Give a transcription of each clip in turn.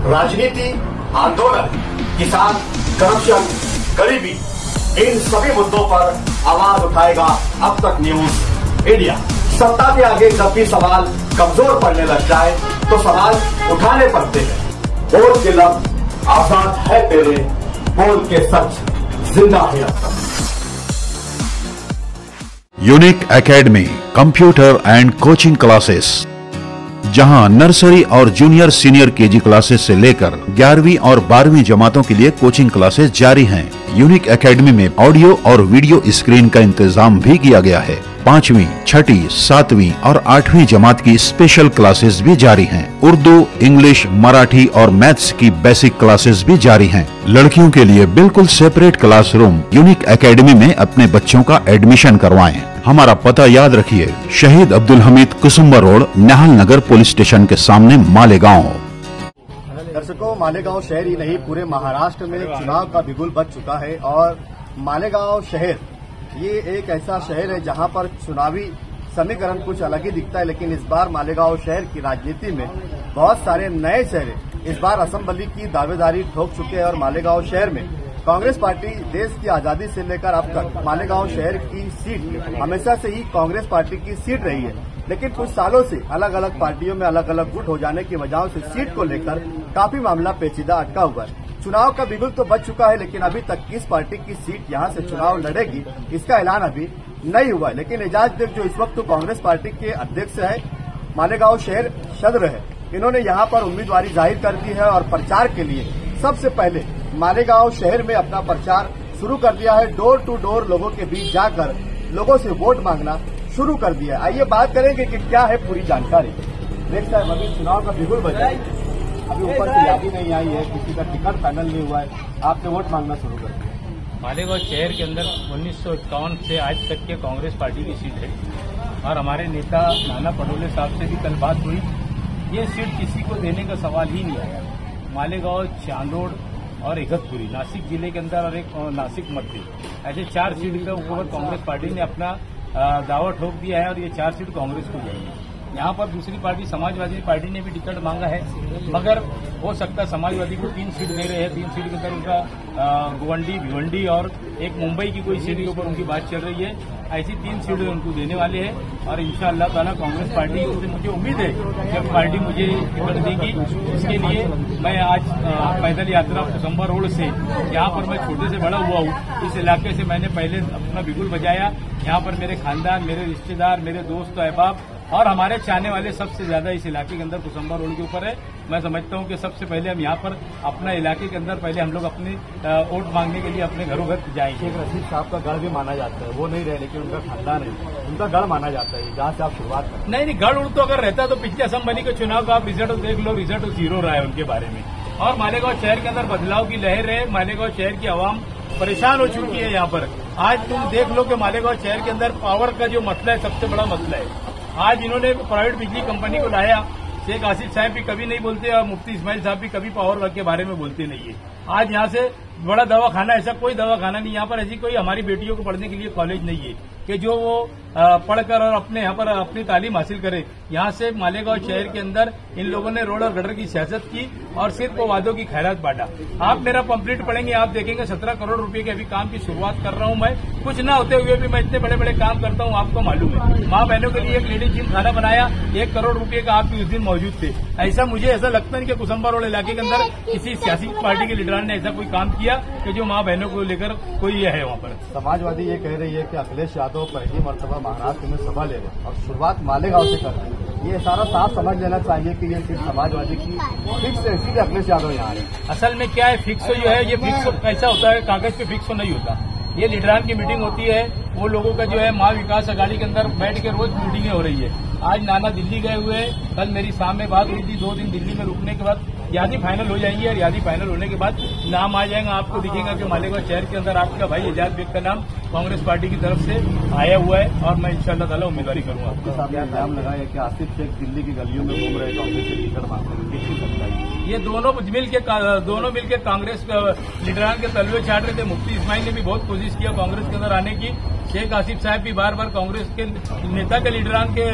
राजनीति, आंदोलन, किसान, करप्शन, गरीबी, इन सभी मुद्दों पर आवाज उठाएगा अब तक न्यूज इंडिया। सत्ता के आगे जब भी सवाल कमजोर पड़ने लग जाए तो सवाल उठाने पड़ते हैं। बोल के लफ्ज आजाद है तेरे, बोल के सच जिंदा है अब तक। Unique academy computer and coaching classes, जहां नर्सरी और जूनियर सीनियर केजी क्लासेस से लेकर 11वीं और 12वीं जमातों के लिए कोचिंग क्लासेस जारी हैं। यूनिक एकेडमी में ऑडियो और वीडियो स्क्रीन का इंतजाम भी किया गया है। 5वीं, 6ठी, 7वीं और 8वीं जमात की स्पेशल क्लासेस भी जारी हैं। उर्दू, इंग्लिश, मराठी और मैथ्स की बेसिक क्लासेस भी जारी हैं। लड़कियों के लिए बिल्कुल सेपरेट क्लासरूम। यूनिक एकेडमी में अपने बच्चों का एडमिशन करवाएं। हमारा पता याद रखिए, शहीद अब्दुल हमीद कुसुम्बा रोड, निहाल नगर पुलिस स्टेशन के सामने, मालेगांव। दर्शकों, मालेगांव शहर ही नहीं पूरे महाराष्ट्र में चुनाव का बिगुल बज चुका है और मालेगांव शहर ये एक ऐसा शहर है जहां पर चुनावी समीकरण कुछ अलग ही दिखता है। लेकिन इस बार मालेगांव शहर की राजनीति में बहुत सारे नए चेहरे इस बार असेंबली की दावेदारी ठोक चुके हैं और मालेगांव शहर में कांग्रेस पार्टी देश की आजादी से लेकर अब तक मालेगांव शहर की सीट हमेशा से ही कांग्रेस पार्टी की सीट रही है। लेकिन कुछ सालों से अलग अलग पार्टियों में अलग अलग गुट हो जाने की वजह से सीट को लेकर काफी मामला पेचीदा अटका हुआ है। चुनाव का बिगुल तो बच चुका है, लेकिन अभी तक किस पार्टी की सीट यहां से चुनाव लड़ेगी इसका ऐलान अभी नहीं हुआ है। लेकिन एजाज बेग जो इस वक्त कांग्रेस पार्टी के अध्यक्ष है, मालेगांव शहर सदर है, इन्होंने यहां पर उम्मीदवारी जाहिर कर दी है और प्रचार के लिए सबसे पहले मालेगांव शहर में अपना प्रचार शुरू कर दिया है। डोर टू डोर लोगों के बीच जाकर लोगों से वोट मांगना शुरू कर दिया है। आइए बात करेंगे कि क्या है पूरी जानकारी। देखते हैं, अभी चुनाव का बिगुल बजा है, अभी ऊपर से यादी नहीं आई है, किसी का टिकट फाइनल नहीं हुआ है, आपने वोट मांगना शुरू कर दिया। मालेगांव शहर के अंदर 1951 से आज तक के कांग्रेस पार्टी की सीट है और हमारे नेता नाना पटोले साहब से भी कल बात हुई। ये सीट किसी को देने का सवाल ही नहीं आया। मालेगांव, चांदोड़ और इगतपुरी नासिक जिले के अंदर और एक नासिक मध्य, ऐसे 4 सीट के ऊपर कांग्रेस पार्टी ने अपना दावा ठोक दिया है और ये 4 सीट कांग्रेस को जाएगी। यहाँ पर दूसरी पार्टी समाजवादी पार्टी ने भी टिकट मांगा है, मगर हो सकता है समाजवादी को 3 सीट दे रहे हैं। 3 सीट के अंदर उनका गुवंडी, भिवंडी और एक मुंबई की कोई सीट के ऊपर उनकी बात चल रही है। ऐसी 3 सीटें उनको देने वाले हैं और इंशाअल्लाह ताला कांग्रेस पार्टी से मुझे उम्मीद है कि पार्टी मुझे टिकट देगी। इसके लिए मैं आज पैदल यात्रा कुसुम्बा रोड से, यहाँ पर मैं छोटे से बड़ा हुआ हूँ, इस इलाके से मैंने पहले अपना बिगुल बजाया। यहाँ पर मेरे खानदान, मेरे रिश्तेदार, मेरे दोस्त अहबाब और हमारे चाहने वाले सबसे ज्यादा इस इलाके के अंदर कुसुम्बा रोड के ऊपर है। मैं समझता हूं कि सबसे पहले हम यहाँ पर अपना इलाके के अंदर पहले हम लोग अपने वोट मांगने के लिए अपने घरों घर जाएंगे। शेख रशीद साहब का गढ़ भी माना जाता है, वो नहीं रहे लेकिन उनका खानदान है, उनका गढ़ माना जाता है, जहाँ से आप शुरुआत करें। नहीं, गढ़ उड़ तो अगर रहता तो पिछले असेंबली के चुनाव का आप रिजल्ट देख लो, रिजल्ट 0 रहा है उनके बारे में। और मालेगांव शहर के अंदर बदलाव की लहर है। मालेगांव शहर की आवाम परेशान हो चुकी है। यहाँ पर आज तुम देख लो कि मालेगांव शहर के अंदर पावर का जो मसला है सबसे बड़ा मसला है। आज इन्होंने प्राइवेट बिजली कंपनी को लाया। शेख आसिफ साहब भी कभी नहीं बोलते और मुफ्ती इस्माइल साहब भी कभी पावर वर्क के बारे में बोलते नहीं है। आज यहाँ से बड़ा दवाखाना, ऐसा कोई दवाखाना नहीं, यहाँ पर ऐसी कोई हमारी बेटियों को पढ़ने के लिए कॉलेज नहीं है कि जो वो पढ़कर और अपने यहाँ पर अपनी तालीम हासिल करे। यहाँ से मालेगांव शहर के अंदर इन लोगों ने रोड और गटर की सियासत की और सिर्फ वादों की खैरात बांटा। आप मेरा पंपलेट पढ़ेंगे, आप देखेंगे 17 करोड़ रुपए के अभी काम की शुरुआत कर रहा हूँ मैं। कुछ न होते हुए भी मैं इतने बड़े बड़े काम करता हूँ, आपको मालूम है। माँ बहनों के लिए एक लेडीज जिम खाना बनाया, 1 करोड़ रुपए का आप भी उस दिन मौजूद थे। ऐसा मुझे ऐसा लगता नहीं कि कुसुम्बा रोड इलाके के अंदर किसी सियासी पार्टी के लीडर ने ऐसा कोई काम किया कि जो माँ बहनों को लेकर कोई है वहाँ पर। समाजवादी ये कह रही है कि अखिलेश यादव पहली मरतबा महाराष्ट्र में सभा ले रहे और शुरुआत मालेगांव से कर रहे हैं। ये सारा साफ समझ लेना चाहिए कि ये सिर्फ समाजवादी की फिक्स है, इसीलिए अखिलेश यादव यहाँ है। असल में क्या है, फिक्स जो है ये फिक्स कैसा होता है, कागज पे फिक्स नहीं होता। ये लीडरान की मीटिंग होती है, वो लोगों का जो है महा विकास अघाड़ी के अंदर बैठ के रोज मीटिंगें हो रही है। आज नाना दिल्ली गए हुए, कल मेरी शाम में बात हुई थी। 2 दिन दिल्ली में रुकने के बाद यादी फाइनल हो जाएंगी और यादी फाइनल होने के बाद नाम आ जाएगा। आपको दिखेगा कि मालेगांव शहर के अंदर आपका भाई एजाज बेग का नाम कांग्रेस पार्टी की तरफ से आया हुआ है और मैं इंशाअल्लाह ताला उम्मीदवारी करूंगा। आपके साथ इल्जाम लगाया कि आसिफ शेख दिल्ली की गलियों में घूम रहे कांग्रेस के टिकट मांगने में, किसकी सच्चाई? ये दोनों मिलके कांग्रेस लीडरान के तलवे चाट रहे थे। मुफ्ती इस्माइल ने भी बहुत कोशिश किया कांग्रेस के अंदर आने की। शेख आसिफ साहब भी बार बार कांग्रेस के नेता के लीडरान के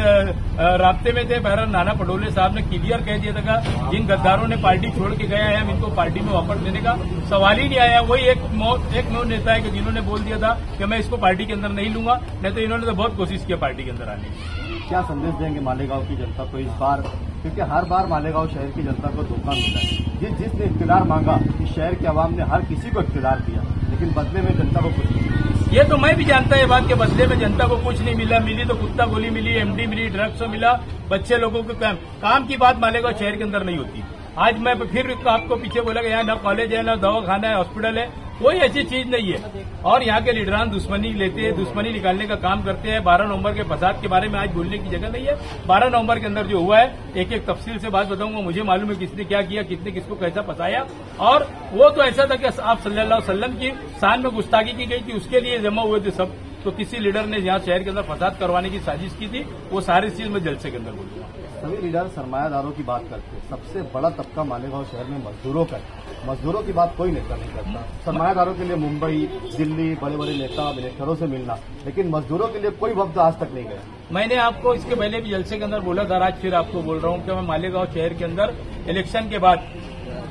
राब्ते में थे। बहरहाल नाना पटोले साहब ने क्लियर कह दिया था जिन गद्दारों ने पार्टी छोड़ के गया है हम इनको पार्टी में वापस लेने का सवाल ही नहीं आया। वही एक नेता है कि जिन्होंने बोल दिया था कि मैं इसको पार्टी के अंदर नहीं लूंगा, नहीं तो इन्होंने तो बहुत कोशिश किया पार्टी के अंदर आने की। क्या संदेश देंगे मालेगांव की जनता को इस बार, क्योंकि हर बार मालेगांव शहर की जनता को धोखा मिला है। जिसने इख्तियार मांगा इस शहर के अवाम ने हर किसी को इख्तियार दिया, लेकिन बदले में जनता को कुछ नहीं। ये तो मैं भी जानता है बात के बदले में जनता को कुछ नहीं मिला। मिली तो कुत्ता गोली मिली, एमडी मिली, ड्रग्स मिला, बच्चे लोगों को काम की बात मालेगांव शहर के अंदर नहीं होती। आज मैं फिर आपको पीछे बोला कि यहाँ न कॉलेज है, न दवाखाना है, हॉस्पिटल है, कोई ऐसी चीज नहीं है। और यहाँ के लीडरान दुश्मनी लेते हैं, दुश्मनी निकालने का काम करते हैं। 12 नवंबर के फसाद के बारे में आज बोलने की जगह नहीं है। 12 नवंबर के अंदर जो हुआ है एक एक तफसील से बात बताऊंगा। मुझे मालूम है किसने क्या किया, किसने किसको कैसा फंसाया। और वो तो ऐसा था कि आप सल्लल्लाहु अलैहि वसल्लम की शान में गुस्ताखी की गई थी, उसके लिए जमा हुए थे सब। तो किसी लीडर ने यहाँ शहर के अंदर फसाद करवाने की साजिश की थी, वो सारी चीज मैं जलसे के अंदर बोलूंगा। सभी लीडर सरमायादारों की बात करते हैं। सबसे बड़ा तबका मालेगांव शहर में मजदूरों का है। मजदूरों की बात कोई नेता नहीं करता। सरमायादारों के लिए मुंबई, दिल्ली, बड़े बड़े नेता मिनिस्टरों से मिलना, लेकिन मजदूरों के लिए कोई वक्त आज तक नहीं गया। मैंने आपको इसके पहले भी जलसे के अंदर बोला था, आज फिर आपको बोल रहा हूँ कि मैं मालेगांव शहर के अंदर इलेक्शन के बाद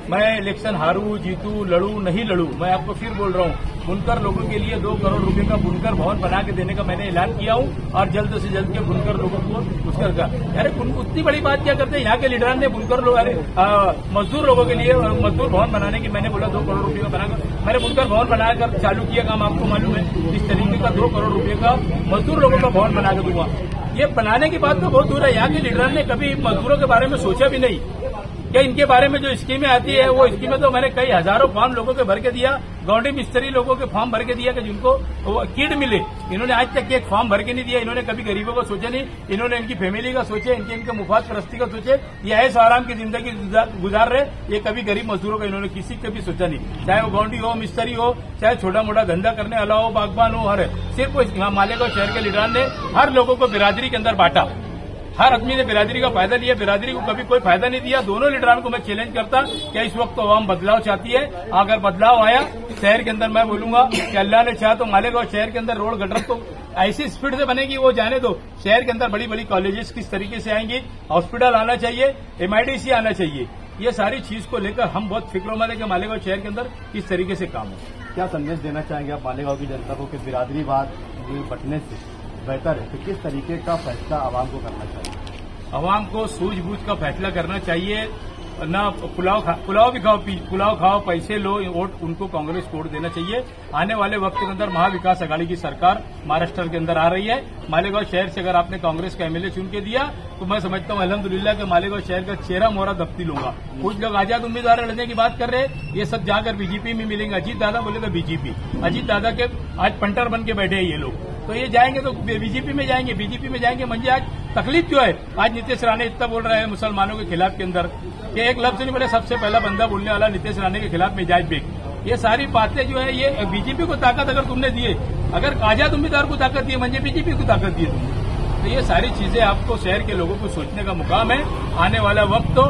मैं इलेक्शन हारू, जीतू, लड़ू, नहीं लड़ू, मैं आपको फिर बोल रहा हूँ बुनकर लोगों के लिए 2 करोड़ रुपए का बुनकर भवन बना के देने का मैंने ऐलान किया हूँ। और जल्द से जल्द के बुनकर लोगों को उसका अरे उतनी बड़ी बात क्या करते हैं। यहाँ के लीडर ने बुनकर लोग मजदूर लोगों के लिए मजदूर भवन बनाने की मैंने बोला 2 करोड़ रुपए का बनाकर मैंने बुनकर भवन बनाकर चालू किया काम। आपको मालूम है इस तरीके का 2 करोड़ रुपए का मजदूर लोगों का भवन बना के दूंगा। ये बनाने की बात तो बहुत दूर है। यहाँ के लीडर ने कभी मजदूरों के बारे में सोचा भी नहीं कि इनके बारे में जो स्कीमें आती है वो स्कीमें तो मैंने कई हजारों फॉर्म लोगों के भर के दिया, गौंडी मिस्त्री लोगों के फॉर्म भर के दिया कि जिनको किड मिले। इन्होंने आज तक एक फॉर्म भर के नहीं दिया। इन्होंने कभी गरीबों को सोचा नहीं, इन्होंने इनकी फैमिली का सोचे, इनके मुफाद परस्ती का सोचे। ये ऐसे आराम की जिंदगी गुजार रहे, ये कभी गरीब मजदूरों का इन्होंने किसी का भी सोचा नहीं। चाहे वो गौंडी हो, मिस्त्री हो, चाहे छोटा मोटा धंधा करने वाला हो, बागबान हो, हर सिर्फ मालेगांव शहर के लीडर ने हर लोगों को बिरादरी के अंदर बांटा। हर आदमी ने बिरादरी का फायदा लिया, बिरादरी को कभी कोई फायदा नहीं दिया। दोनों लीडरान को मैं चैलेंज करता कि इस वक्त तो आवाम बदलाव चाहती है। अगर बदलाव आया शहर के अंदर, मैं बोलूंगा कि अल्लाह ने चाहा तो मालेगांव शहर के अंदर रोड गटर तो ऐसी स्पीड से बनेगी, वो जाने दो। शहर के अंदर बड़ी बड़ी कॉलेजेस किस तरीके से आएंगी, हॉस्पिटल आना चाहिए, MIDC आना चाहिए। ये सारी चीज को लेकर हम बहुत फिक्रोमंद है कि मालेगांव शहर के अंदर किस तरीके से काम हो। क्या संदेश देना चाहेंगे आप मालेगांव की जनता को कि बिरादरीवाद बटने से बेहतर है कि किस तरीके का फैसला आवाम को करना चाहिए? आवाम को सूझबूझ का फैसला करना चाहिए। ना पुलाव खाओ, पैसे लो, वोट उनको कांग्रेस को वोट देना चाहिए। आने वाले वक्त के अंदर महाविकास आघाड़ी की सरकार महाराष्ट्र के अंदर आ रही है। मालेगांव शहर से अगर आपने कांग्रेस का MLA चुन के दिया तो मैं समझता हूँ अल्हम्दुलिल्लाह कि मालेगांव शहर का चेहरा मोहरा दफ्ती लूंगा। कुछ लोग आजाद उम्मीदवार लड़ने की बात कर रहे हैं, ये सब जाकर बीजेपी में मिलेंगे। अजीत दादा बोले तो बीजेपी, अजीत दादा के आज पंटर बन के बैठे हैं ये लोग, तो ये जाएंगे तो बीजेपी में जाएंगे, बीजेपी में जाएंगे। मुझे आज तकलीफ क्यों है? आज नीतीश राणे इतना बोल रहा है मुसलमानों के खिलाफ के अंदर कि एक लफ्ज नहीं बोले, सबसे पहला बंदा बोलने वाला नीतीश राणे के खिलाफ मिजाज बेग। ये सारी बातें जो है ये बीजेपी को ताकत अगर तुमने दिए, अगर आजाद उम्मीदवार को ताकत दी, मुझे बीजेपी को ताकत दी तुमने, तो ये सारी चीजें आपको शहर के लोगों को सोचने का मुकाम है। आने वाला वक्त तो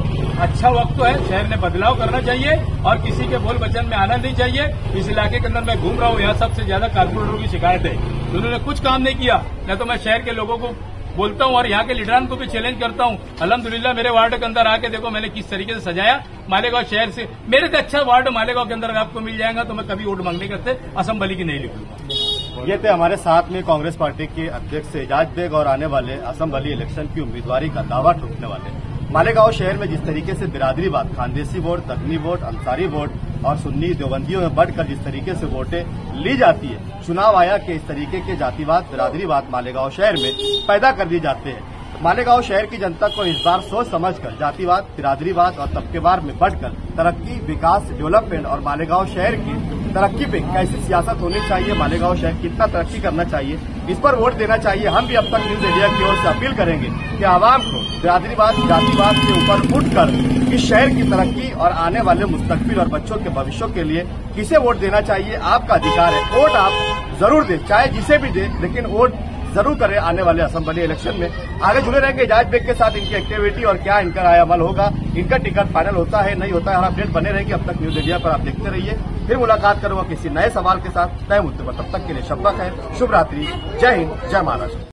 अच्छा वक्त तो है, शहर ने बदलाव करना चाहिए और किसी के बोल वचन में आना नहीं चाहिए। इस इलाके के अंदर मैं घूम रहा हूँ, यहाँ सबसे ज्यादा कारपोरेटरों की शिकायत है, उन्होंने कुछ काम नहीं किया। न तो मैं शहर के लोगों को बोलता हूँ और यहाँ के लीडरान को भी चैलेंज करता हूँ। अल्हम्दुलिल्लाह मेरे वार्ड के अंदर आके देखो मैंने किस तरीके से सजाया मालेगांव शहर से। मेरे से अच्छा वार्ड मालेगांव के अंदर आपको मिल जाएगा तो मैं कभी वोट मांगने करते असम्बली की नहीं लिखूंगा। ये थे हमारे साथ में कांग्रेस पार्टी के अध्यक्ष एजाज बेग और आने वाले असम्बली इलेक्शन की उम्मीदवारी का दावा ठोकने वाले। मालेगांव शहर में जिस तरीके से बिरादरीवाद, Khandeshi vote, Dakhni vote, Ansari vote और सुन्नी देवबंदियों में बढ़कर जिस तरीके से वोटें ली जाती है, चुनाव आया कि इस तरीके के जातिवाद, बिरादरीवाद मालेगांव शहर में पैदा कर दिए जाते हैं। मालेगांव शहर की जनता को इस बार सोच समझकर जातिवाद, बिरादरीवाद और तबकेवार में बढ़कर तरक्की, विकास, डेवलपमेंट और मालेगांव शहर की तरक्की पे कैसी सियासत होनी चाहिए, मालेगांव शहर कितना तरक्की करना चाहिए, इस पर वोट देना चाहिए। हम भी अब तक न्यूज इंडिया की ओर से अपील करेंगे कि आवाम को बिरादरीवाद, जातिवाद के ऊपर उठकर इस शहर की तरक्की और आने वाले मुस्तकबिल और बच्चों के भविष्य के लिए किसे वोट देना चाहिए। आपका अधिकार है, वोट आप जरूर दें, चाहे जिसे भी दें, लेकिन वोट जरूर करें आने वाले असेंबली इलेक्शन में। आगे जुड़े रहेंगे इजाज बेग के साथ, इनकी एक्टिविटी और क्या इनका राय अमल होगा, इनका टिकट फाइनल होता है नहीं होता है, हर अपडेट बने रहेंगे। अब तक न्यूज इंडिया पर आप देखते रहिए। फिर मुलाकात करूंगा किसी नए सवाल के साथ, तय मुद्दे पर। तब तक के लिए शब्बा खैर, शुभ रात्रि, जय हिंद, जय महाराष्ट्र।